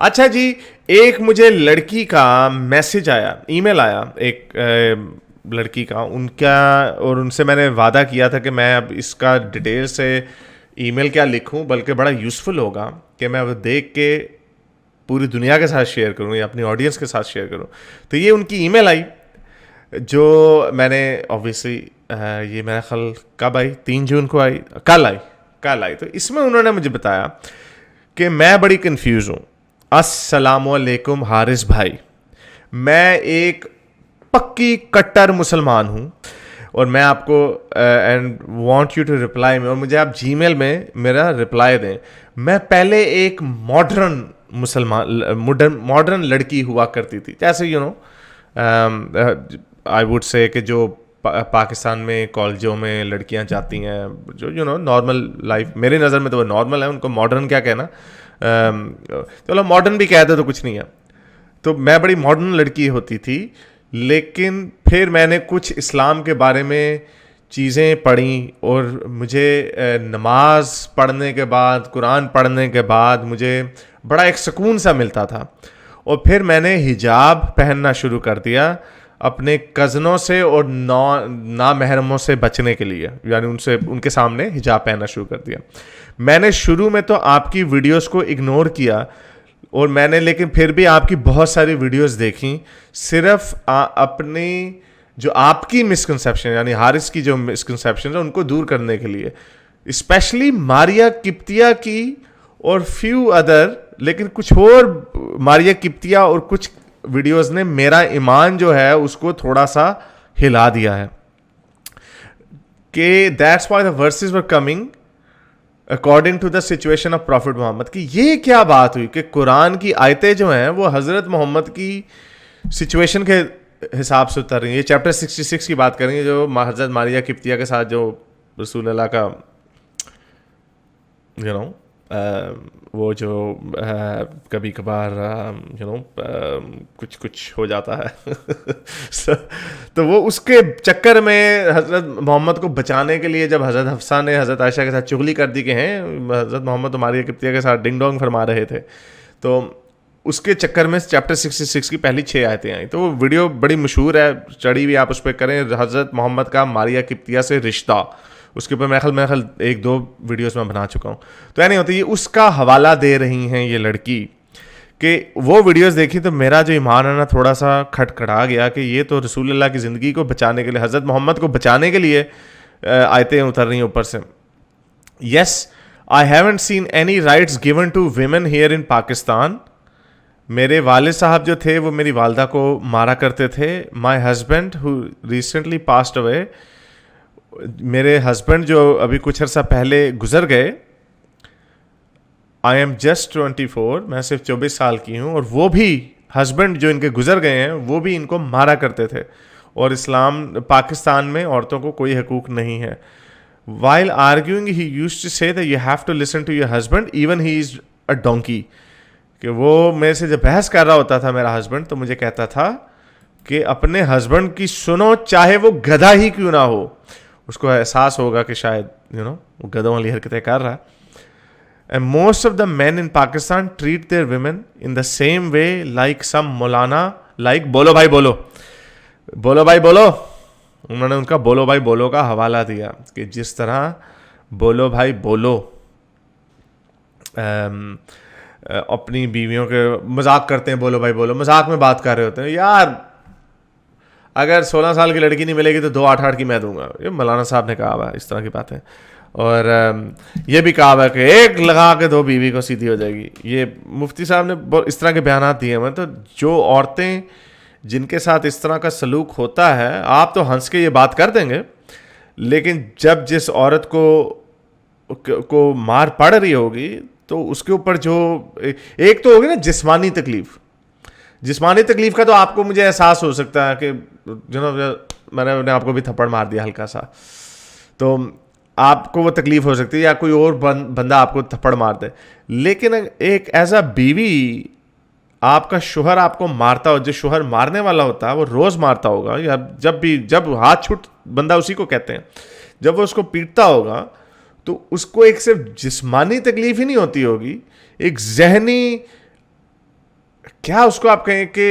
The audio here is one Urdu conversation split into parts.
اچھا جی، ایک مجھے لڑکی کا میسج آیا، ای میل آیا ایک لڑکی کا، ان کا، اور ان سے میں نے وعدہ کیا تھا کہ میں اب اس کا ڈیٹیل سے ای میل کیا لکھوں، بلکہ بڑا یوزفل ہوگا کہ میں وہ دیکھ کے پوری دنیا کے ساتھ شیئر کروں یا اپنی آڈینس کے ساتھ شیئر کروں. تو یہ ان کی ای میل آئی جو میں نے آبویسلی، یہ میرا خیال کب آئی، 3 جون کو آئی، کل آئی. تو اس میں انہوں نے مجھے بتایا کہ میں بڑی کنفیوز ہوں. السلام علیکم حارث بھائی، میں ایک پکی کٹر مسلمان ہوں اور میں آپ کو and want you to reply میں، اور مجھے آپ جی میل میں میرا رپلائی دیں. میں پہلے ایک ماڈرن لڑکی ہوا کرتی تھی، جیسے you know I would say کہ جو پاکستان میں کالجوں میں لڑکیاں جاتی ہیں، جو یو نو نارمل لائف، میرے نظر میں تو وہ نارمل ہے، ان کو ماڈرن کیا کہنا، چلو ماڈرن بھی کہتے تو کچھ نہیں ہے. تو میں بڑی ماڈرن لڑکی ہوتی تھی، لیکن پھر میں نے کچھ اسلام کے بارے میں چیزیں پڑھیں، اور مجھے نماز پڑھنے کے بعد، قرآن پڑھنے کے بعد مجھے بڑا ایک سکون سا ملتا تھا. اور پھر میں نے حجاب پہننا شروع کر دیا اپنے کزنوں سے اور نامحرموں سے بچنے کے لیے، یعنی ان کے سامنے حجاب پہننا شروع کر دیا. میں نے شروع میں تو آپ کی ویڈیوز کو اگنور کیا، اور میں نے لیکن پھر بھی آپ کی بہت ساری ویڈیوز دیکھیں، صرف اپنی جو آپ کی مسکنسیپشن، یعنی حارث کی جو مسکنسیپشن ہے ان کو دور کرنے کے لیے، اسپیشلی ماریا کپتیا کی اور فیو ادر، لیکن کچھ اور ماریا کپتیا اور کچھ ویڈیوز نے میرا ایمان جو ہے اس کو تھوڑا سا ہلا دیا ہے. کہ that's why the verses were coming according to the situation of prophet Muhammad. کہ یہ کیا بات ہوئی کہ قرآن کی آیتیں جو ہیں وہ حضرت محمد کی سچویشن کے حساب سے اتر رہی ہیں. یہ چیپٹر 66 کی بات کریں گے، جو حضرت ماریہ قبطیہ کے ساتھ جو رسول اللہ کا یو نو وہ جو کبھی کبھار یو نو کچھ ہو جاتا ہے تو وہ اس کے چکر میں حضرت محمد کو بچانے کے لیے جب حضرت حفصہ نے حضرت عائشہ کے ساتھ چغلی کر دی کہ ہیں حضرت محمد تو ماریہ قبطیہ کے ساتھ ڈنگ ڈونگ فرما رہے تھے، تو اس کے چکر میں چیپٹر 66 کی پہلی 6 آیتیں آئیں. تو وہ ویڈیو بڑی مشہور ہے، اسٹڈی بھی آپ اس پہ کریں، حضرت محمد کا ماریہ قبطیہ سے رشتہ، اس کے اوپر میرے خیال 1-2 ویڈیوز میں بنا چکا ہوں. تو نہیں ہوتی، اس کا حوالہ دے رہی ہیں یہ لڑکی کہ وہ ویڈیوز دیکھی تو میرا جو ایمان ہے نا تھوڑا سا کھٹکھٹا گیا کہ یہ تو رسول اللہ کی زندگی کو بچانے کے لیے، حضرت محمد کو بچانے کے لیے آیتیں اتر رہی ہیں اوپر سے. Yes I haven't seen any rights given to women here in Pakistan. میرے والد صاحب جو تھے وہ میری والدہ کو مارا کرتے تھے. My husband who recently passed away, میرے ہسبینڈ جو ابھی کچھ عرصہ پہلے گزر گئے. آئی ایم جسٹ 24، میں صرف 24 سال کی ہوں، اور وہ بھی ہسبینڈ جو ان کے گزر گئے ہیں وہ بھی ان کو مارا کرتے تھے، اور پاکستان میں عورتوں کو کوئی حقوق نہیں ہے. While arguing he used to say that you have to listen to your husband even he is a donkey. کہ وہ میرے سے جب بحث کر رہا ہوتا تھا میرا ہسبینڈ تو مجھے کہتا تھا کہ اپنے ہسبینڈ کی سنو چاہے وہ گدھا ہی کیوں نہ ہو. اس کو احساس ہوگا کہ شاید وہ گدھوں والی حرکتیں کر رہا ہے. And most of the men in Pakistan treat their women in the same way like some Maulana like بولو بھائی بولو، بولو بھائی بولو. انہوں نے ان کا بولو بھائی بولو کا حوالہ دیا کہ جس طرح بولو بھائی بولو اپنی بیویوں کے مذاق کرتے ہیں، بولو بھائی بولو مذاق میں بات کر رہے ہوتے ہیں. یار اگر 16 سال کی لڑکی نہیں ملے گی تو 2 8 کی میں دوں گا. یہ مولانا صاحب نے کہا ہوا ہے اس طرح کی باتیں، اور یہ بھی کہا ہوا ہے کہ 1 لگا کے 2 بیوی کو سیدھی ہو جائے گی. یہ مفتی صاحب نے اس طرح کے بیانات دیے ہیں. تو جو عورتیں جن کے ساتھ اس طرح کا سلوک ہوتا ہے، آپ تو ہنس کے یہ بات کر دیں گے، لیکن جب جس عورت کو مار پڑ رہی ہوگی تو اس کے اوپر جو ایک تو ہوگی نا جسمانی تکلیف کا تو آپ کو مجھے احساس ہو سکتا ہے کہ میں نے آپ کو بھی تھپڑ مار دیا ہلکا سا، تو آپ کو وہ تکلیف ہو سکتی ہے، یا کوئی اور بندہ آپ کو تھپڑ مار دے. لیکن ایک ایز اے بیوی آپ کا شوہر آپ کو مارتا ہو، جو شوہر مارنے والا ہوتا ہے وہ روز مارتا ہوگا، یا جب ہاتھ چھوٹ بندہ اسی کو کہتے ہیں، جب وہ اس کو پیٹتا ہوگا تو اس کو ایک صرف جسمانی تکلیف ہی نہیں ہوتی ہوگی، ایک ذہنی کیا اس کو آپ کہیں کہ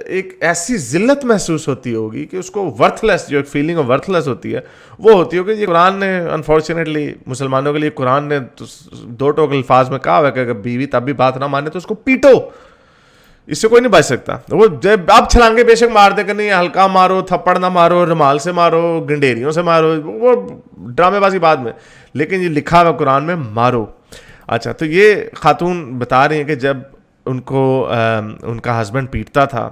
ایک ایسی ذلت محسوس ہوتی ہوگی کہ اس کو ورتھ لیس، جو ایک فیلنگ آف ورتھ لیس ہوتی ہے وہ ہوتی ہوگی. یہ قرآن نے انفارچونیٹلی مسلمانوں کے لیے قرآن نے دو ٹوک الفاظ میں کہا ہوا کہ اگر بیوی تب بھی بات نہ مانے تو اس کو پیٹو، اس سے کوئی نہیں بچ سکتا. وہ جب آپ چھلانگے بے شک مار دے کہ نہیں ہلکا مارو، تھپڑ نہ مارو، رومال سے مارو، گنڈیریوں سے مارو، وہ ڈرامے بازی بعد میں، لیکن یہ لکھا ہوا قرآن میں مارو. اچھا، تو یہ خاتون بتا رہی ہیں کہ جب ان کو ان کا ہسبینڈ پیٹتا تھا،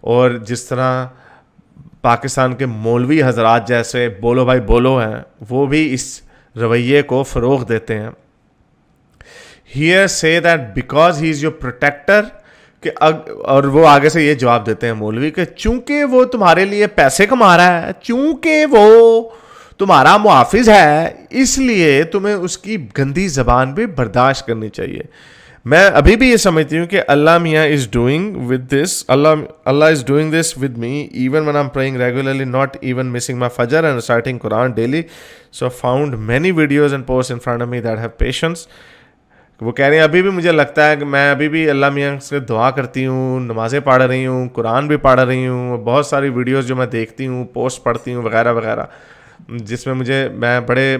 اور جس طرح پاکستان کے مولوی حضرات جیسے بولو بھائی بولو ہیں وہ بھی اس رویے کو فروغ دیتے ہیں. ہیئر سے that because he is your protector, کہ اور وہ آگے سے یہ جواب دیتے ہیں مولوی کہ چونکہ وہ تمہارے لیے پیسے کما رہا ہے، چونکہ وہ تمہارا محافظ ہے، اس لیے تمہیں اس کی گندی زبان بھی برداشت کرنی چاہیے. میں ابھی بھی یہ سمجھتی ہوں کہ اللہ میاں is doing with this, Allah is doing this with me even when I'm praying regularly, not even missing my fajr and reciting Quran daily. So I found many videos and posts in front of me that have patience. وہ کہہ رہے ہیں ابھی بھی مجھے لگتا ہے کہ میں ابھی بھی اللہ میاں سے دعا کرتی ہوں، نمازیں پڑھ رہی ہوں، قرآن بھی پڑھ رہی ہوں، بہت ساری ویڈیوز جو میں دیکھتی ہوں، پوسٹ پڑھتی ہوں وغیرہ وغیرہ، جس میں میں بڑے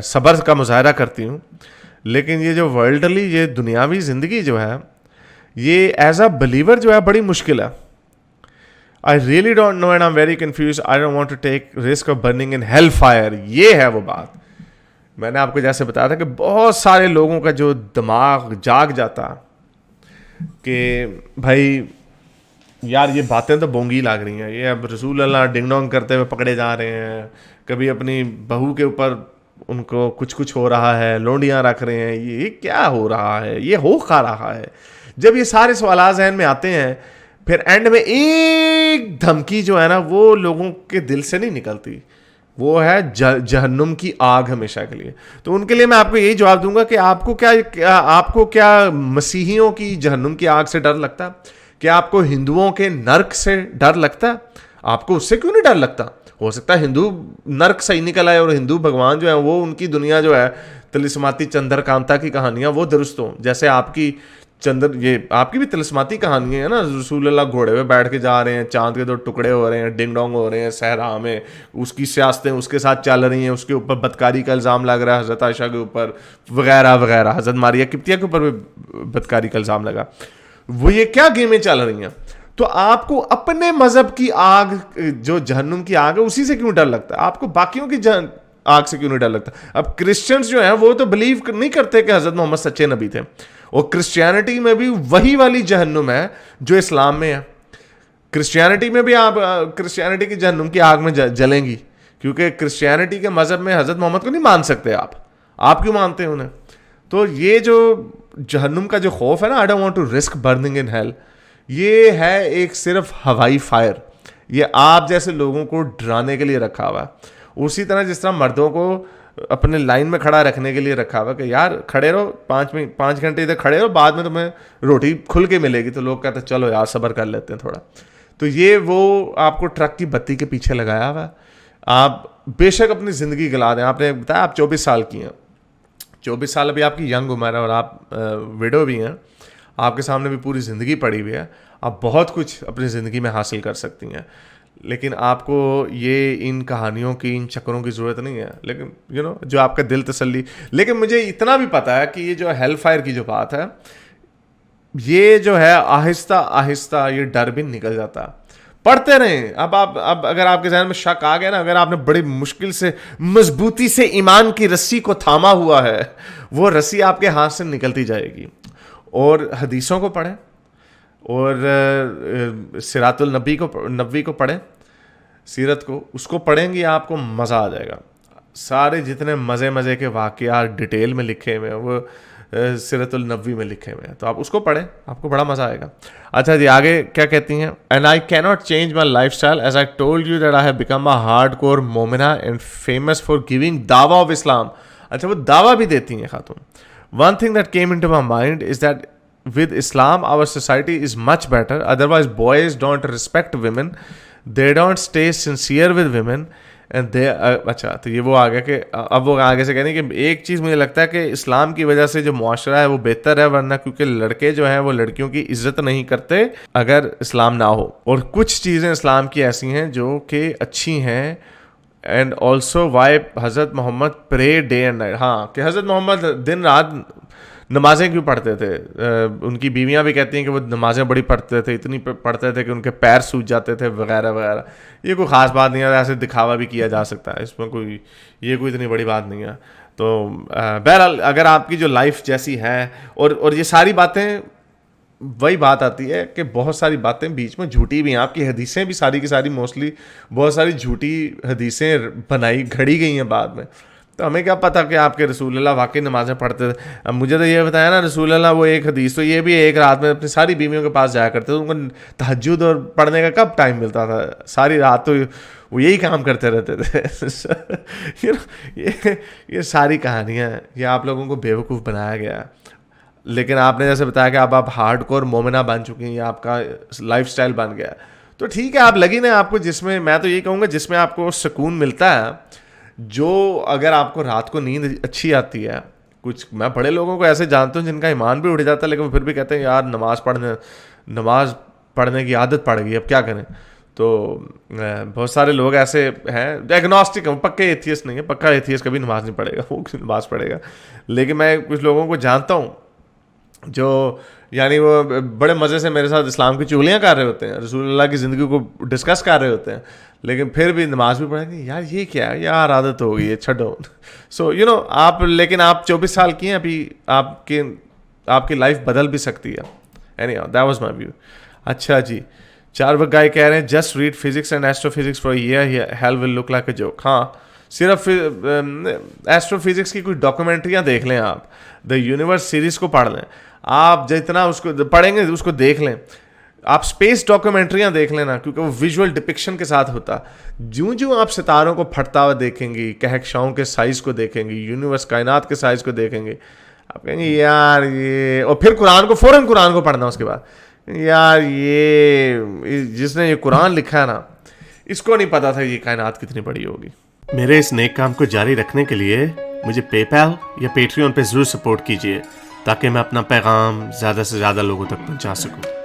صبر کا مظاہرہ کرتی ہوں. لیکن یہ جو ورلڈلی، یہ دنیاوی زندگی جو ہے، یہ ایز اے بلیور جو ہے بڑی مشکل ہے. I really don't know and I'm very confused. I don't want to take risk of burning in hell fire. یہ ہے وہ بات. میں نے آپ کو جیسے بتایا تھا کہ بہت سارے لوگوں کا جو دماغ جاگ جاتا کہ بھائی یار یہ باتیں تو بونگی لگ رہی ہیں، یہ اب رسول اللہ ڈنگ ڈونگ کرتے ہوئے پکڑے جا رہے ہیں، کبھی اپنی بہو کے اوپر ان کو کچھ ہو رہا ہے، لونڈیاں رکھ رہے ہیں، یہ کیا ہو رہا ہے، یہ ہو کھا رہا ہے. جب یہ سارے سوالات ذہن میں آتے ہیں، پھر اینڈ میں ایک دھمکی جو ہے نا وہ لوگوں کے دل سے نہیں نکلتی، وہ ہے جہنم کی آگ ہمیشہ کے لیے. تو ان کے لیے میں آپ کو یہی جواب دوں گا کہ آپ کو کیا مسیحیوں کی جہنم کی آگ سے ڈر لگتا ہے؟ کیا آپ کو ہندوؤں کے نرک سے ڈر لگتا ہے؟ آپ کو اس سے کیوں نہیں ڈر لگتا؟ ہو سکتا ہے ہندو نرک صحیح نکل آئے اور ہندو بھگوان جو ہے وہ ان کی دنیا جو ہے تلسماتی چندر کانتا کی کہانیاں وہ درست ہوں، جیسے آپ کی یہ آپ کی بھی تلسماتی کہانیاں ہیں نا، رسول اللہ گھوڑے پہ بیٹھ کے جا رہے ہیں، چاند کے 2 ٹکڑے ہو رہے ہیں، ڈنگ ڈونگ ہو رہے ہیں صحرا میں، اس کی سیاستیں اس کے ساتھ چل رہی ہیں، اس کے اوپر بدکاری کا الزام لگ رہا ہے حضرت عائشہ کے اوپر وغیرہ وغیرہ، حضرت ماریہ قبطیہ کے اوپر بھی بدکاری کا الزام لگا. وہ یہ کیا گیمیں چل رہی ہیں؟ تو آپ کو اپنے مذہب کی آگ جو جہنم کی آگ ہے اسی سے کیوں ڈر لگتا ہے؟ آپ کو باقیوں کی آگ سے کیوں نہیں ڈر لگتا؟ اب کرسچنز جو ہیں وہ تو بلیو نہیں کرتے کہ حضرت محمد سچے نبی تھے، اور کرسچینٹی میں بھی وہی والی جہنم ہے جو اسلام میں ہے. کرسچینٹی میں بھی آپ کرسچینٹی کی جہنم کی آگ میں جلیں گی، کیونکہ کرسچینٹی کے مذہب میں حضرت محمد کو نہیں مان سکتے آپ کیوں مانتے ہیں انہیں؟ تو یہ جو جہنم کا جو خوف ہے نا، I don't want to risk burning in hell، یہ ہے ایک صرف ہوائی فائر، یہ آپ جیسے لوگوں کو ڈرانے کے لیے رکھا ہوا ہے. اسی طرح جس طرح مردوں کو اپنے لائن میں کھڑا رکھنے کے لیے رکھا ہوا کہ یار کھڑے رہو 5 گھنٹے ادھر کھڑے رہو، بعد میں تمہیں روٹی کھل کے ملے گی. تو لوگ کہتے ہیں چلو یار صبر کر لیتے ہیں تھوڑا. تو یہ وہ آپ کو ٹرک کی بتی کے پیچھے لگایا ہوا ہے. آپ بے شک اپنی زندگی گلا دیں. آپ نے بتایا آپ 24 سال کی ہیں، 24 سال ابھی آپ کی ینگ عمر ہے اور آپ ویڈو بھی ہیں، آپ کے سامنے بھی پوری زندگی پڑی ہوئی ہے، آپ بہت کچھ اپنی زندگی میں حاصل کر سکتی ہیں. لیکن آپ کو یہ ان کہانیوں کی، ان چکروں کی ضرورت نہیں ہے. لیکن جو آپ کا دل تسلی. لیکن مجھے اتنا بھی پتا ہے کہ یہ جو ہیل فائر کی جو بات ہے، یہ جو ہے آہستہ آہستہ یہ ڈر بھی نکل جاتا ہے. پڑھتے رہیں. اب اگر آپ کے ذہن میں شک آ گیا نا، اگر آپ نے بڑی مشکل سے مضبوطی سے ایمان کی رسی کو تھاما ہوا ہے، وہ رسی آپ کے ہاتھ سے نکلتی جائے گی. اور حدیثوں کو پڑھیں اور سیرات النبی کو پڑھیں، سیرت کو، اس کو پڑھیں گی آپ کو مزہ آ جائے گا. سارے جتنے مزے کے واقعات ڈیٹیل میں لکھے ہوئے ہیں وہ سیرت النبی میں لکھے ہوئے ہیں، تو آپ اس کو پڑھیں، آپ کو بڑا مزہ آئے گا. اچھا جی آگے کیا کہتی ہیں؟ اینڈ آئی کی not change my life style as I told you that I have become a hardcore مومنہ اینڈ فیمس فار گیونگ دعویٰ آف اسلام. اچھا وہ دعویٰ بھی دیتی ہیں خاتون. One thing that came in to my mind is that with Islam our society is much better. Otherwise boys don't respect women, they don't stay sincere with women, اچھا تو یہ وہ آگے کہ اب وہ آگے سے کہنے کہ ایک چیز مجھے لگتا ہے کہ اسلام کی وجہ سے جو معاشرہ ہے وہ بہتر ہے, ورنہ کیونکہ لڑکے جو ہیں وہ لڑکیوں کی عزت نہیں کرتے اگر اسلام نہ ہو, اور کچھ چیزیں اسلام کی ایسی ہیں جو کہ اچھی ہیں. اینڈ آلسو وائی حضرت محمد پرے ڈے اینڈ نائٹ, ہاں کہ حضرت محمد دن رات نمازیں کیوں پڑھتے تھے. ان کی بیویاں بھی کہتی ہیں کہ وہ نمازیں بڑی پڑھتے تھے, اتنی پڑھتے تھے کہ ان کے پیر سوج جاتے تھے وغیرہ وغیرہ. یہ کوئی خاص بات نہیں ہے, ایسے دکھاوا بھی کیا جا سکتا ہے, اس میں کوئی یہ کوئی اتنی بڑی بات نہیں ہے. تو بہرحال اگر آپ کی جو لائف جیسی ہے, اور یہ ساری باتیں وہی بات آتی ہے کہ بہت ساری باتیں بیچ میں جھوٹی بھی ہیں. آپ کی حدیثیں بھی ساری کی ساری موسٹلی بہت ساری جھوٹی حدیثیں گھڑی گئی ہیں بعد میں. تو ہمیں کیا پتہ کہ آپ کے رسول اللہ واقعی نمازیں پڑھتے تھے. اب مجھے تو یہ بتایا نا رسول اللہ, وہ ایک حدیث تو یہ بھی ایک رات میں اپنی ساری بیویوں کے پاس جایا کرتے تھے. ان کو تہجد اور پڑھنے کا کب ٹائم ملتا تھا, ساری رات تو وہ یہی کام کرتے رہتے تھے. یہ ساری کہانیاں ہیں, یہ آپ لوگوں کو بیوقوف بنایا گیا ہے. لیکن آپ نے جیسے بتایا کہ آپ ہارڈ کور مومنہ بن چکی ہیں, یہ آپ کا لائف سٹائل بن گیا ہے, تو ٹھیک ہے آپ لگی نا آپ کو, جس میں تو یہ کہوں گا جس میں آپ کو سکون ملتا ہے, جو اگر آپ کو رات کو نیند اچھی آتی ہے. کچھ میں بڑے لوگوں کو ایسے جانتا ہوں جن کا ایمان بھی اٹھ جاتا ہے, لیکن وہ پھر بھی کہتے ہیں یار نماز پڑھنے کی عادت پڑ گئی, اب کیا کریں. تو بہت سارے لوگ ایسے ہیں ایگنوسٹک ہیں, پکے ایتھیسٹ نہیں ہے, پکا ایتھیسٹ کبھی نماز نہیں پڑھے گا, وہ نماز پڑھے گا. لیکن میں کچھ لوگوں کو جانتا ہوں جو یعنی وہ بڑے مزے سے میرے ساتھ اسلام کی چغلیاں کر رہے ہوتے ہیں, رسول اللہ کی زندگی کو ڈسکس کر رہے ہوتے ہیں, لیکن پھر بھی نماز بھی پڑھیں گے. یار یہ کیا ہے یار, عادت ہو گئی ہے, چھڈو. سو آپ لیکن آپ 24 سال کی ہیں ابھی, آپ کی لائف بدل بھی سکتی ہے. Any that was my view. اچھا جی, چاروک گائے کہہ رہے ہیں just read physics and astrophysics for year he'll will look like a joke. ہاں صرف ایسٹرو فزکس کی کچھ ڈاکومنٹریاں دیکھ لیں آپ, دا یونیورس سیریز کو پڑھ لیں آپ, جتنا اس کو پڑھیں گے اس کو دیکھ لیں آپ. اسپیس ڈاکومنٹریاں دیکھ لینا کیونکہ وہ ویژول ڈپکشن کے ساتھ ہوتا. جوں آپ ستاروں کو پھٹتا ہوا دیکھیں گی, کہکشاؤں کے سائز کو دیکھیں گی, یونیورس کائنات کے سائز کو دیکھیں گے, آپ کہیں گے یار یہ, اور پھر فوراً قرآن کو پڑھنا اس کے بعد, یار یہ جس نے یہ قرآن لکھا ہے نا, اس کو نہیں پتا تھا یہ کائنات کتنی بڑی ہوگی. میرے اس نیک کام کو جاری رکھنے کے لیے مجھے پے پیل یا پیٹریون پہ ضرور سپورٹ کیجیے, تاکہ میں اپنا پیغام زیادہ سے زیادہ لوگوں تک پہنچا سکوں.